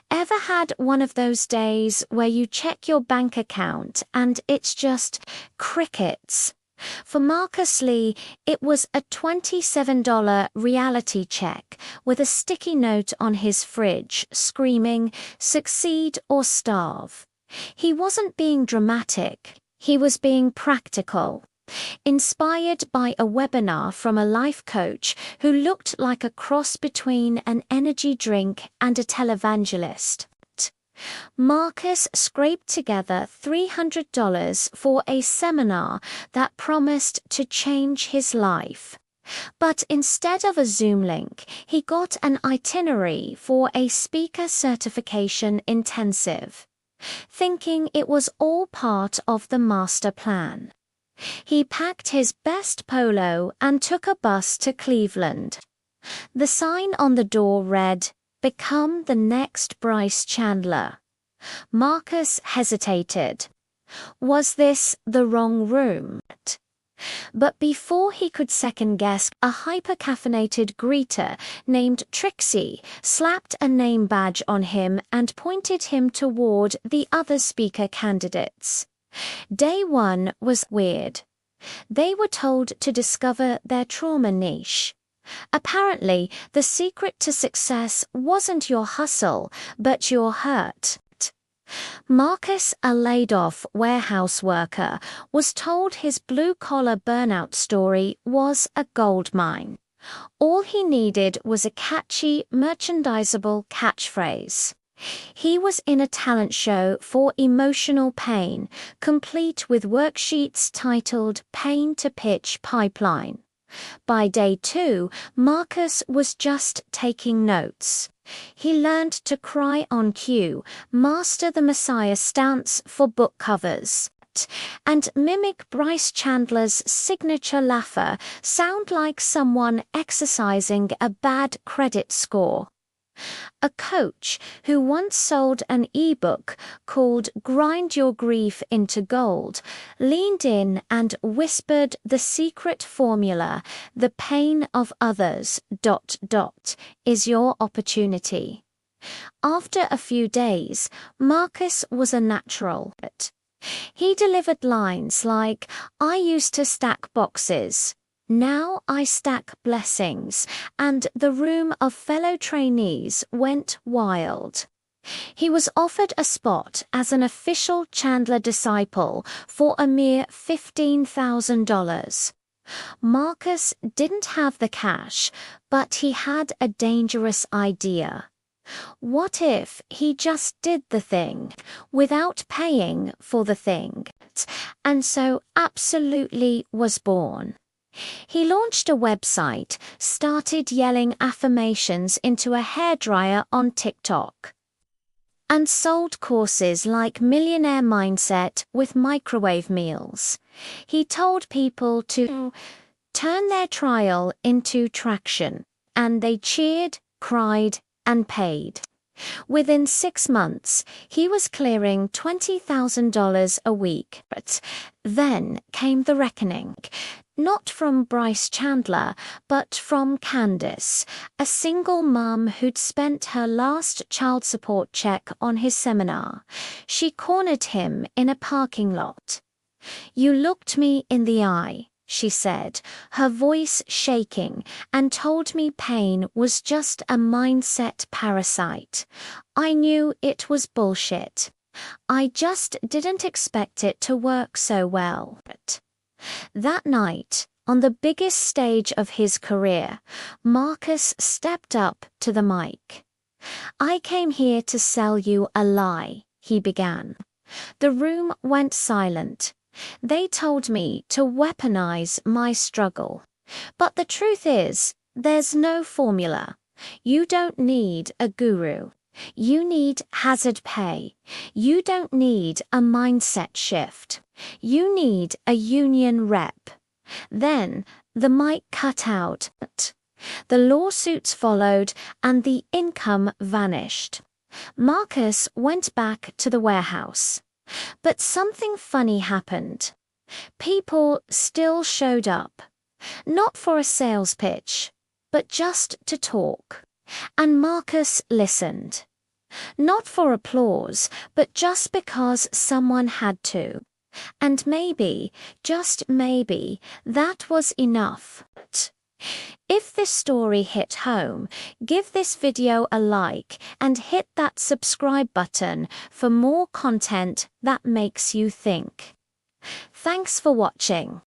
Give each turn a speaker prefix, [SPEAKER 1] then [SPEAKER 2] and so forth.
[SPEAKER 1] Ever had one of those days where you check your bank account and it's just crickets? For Marcus Lee, it was a $27 reality check with a sticky note on his fridge screaming, "Succeed or starve." He wasn't being dramatic, he was being practical. Inspired by a webinar from a life coach who looked like a cross between an energy drink and a televangelist. Marcus scraped together $300 for a seminar that promised to change his life. But instead of a Zoom link, he got an itinerary for a speaker certification intensive, thinking it was all part of the master plan. He packed his best polo and took a bus to Cleveland. The sign on the door read, "Become the next Bryce Chandler." Marcus hesitated. Was this the wrong room? But before he could second-guess, a hyper-caffeinated greeter named Trixie slapped a name badge on him and pointed him toward the other speaker candidates. Day one was weird. They were told to discover their trauma niche. Apparently, the secret to success wasn't your hustle, but your hurt. Marcus, a laid-off warehouse worker, was told his blue-collar burnout story was a goldmine. All he needed was a catchy, merchandisable catchphrase. He was in a talent show for emotional pain, complete with worksheets titled Pain to Pitch Pipeline. By day two, Marcus was just taking notes. He learned to cry on cue, master the Messiah stance for book covers, and mimic Bryce Chandler's signature laugher sound like someone exercising a bad credit score. A coach who once sold an e-book called Grind Your Grief into Gold leaned in and whispered the secret formula, "The pain of others, ... is your opportunity." After a few days, Marcus was a natural. He delivered lines like, "I used to stack boxes. Now I stack blessings," and the room of fellow trainees went wild. He was offered a spot as an official Chandler disciple for a mere $15,000. Marcus didn't have the cash, but he had a dangerous idea. What if he just did the thing without paying for the thing? And so Absolutely was born. He launched a website, started yelling affirmations into a hairdryer on TikTok, and sold courses like Millionaire Mindset with microwave meals. He told people to turn their trial into traction, and they cheered, cried, and paid. Within 6 months, he was clearing $20,000 a week. But then came the reckoning. Not from Bryce Chandler, but from Candace, a single mum who'd spent her last child support check on his seminar. She cornered him in a parking lot. "You looked me in the eye," she said, her voice shaking, "and told me pain was just a mindset parasite. I knew it was bullshit. I just didn't expect it to work so well." That night, on the biggest stage of his career, Marcus stepped up to the mic. "I came here to sell you a lie," he began. The room went silent. They told me to weaponize my struggle. But the truth is, there's no formula. You don't need a guru. You need hazard pay. You don't need a mindset shift. You need a union rep. Then the mic cut out. The lawsuits followed and the income vanished. Marcus went back to the warehouse. But something funny happened. People still showed up. Not for a sales pitch, but just to talk. And Marcus listened. Not for applause, but just because someone had to. And maybe, just maybe, that was enough. If this story hit home, give this video a like and hit that subscribe button for more content that makes you think. Thanks for watching.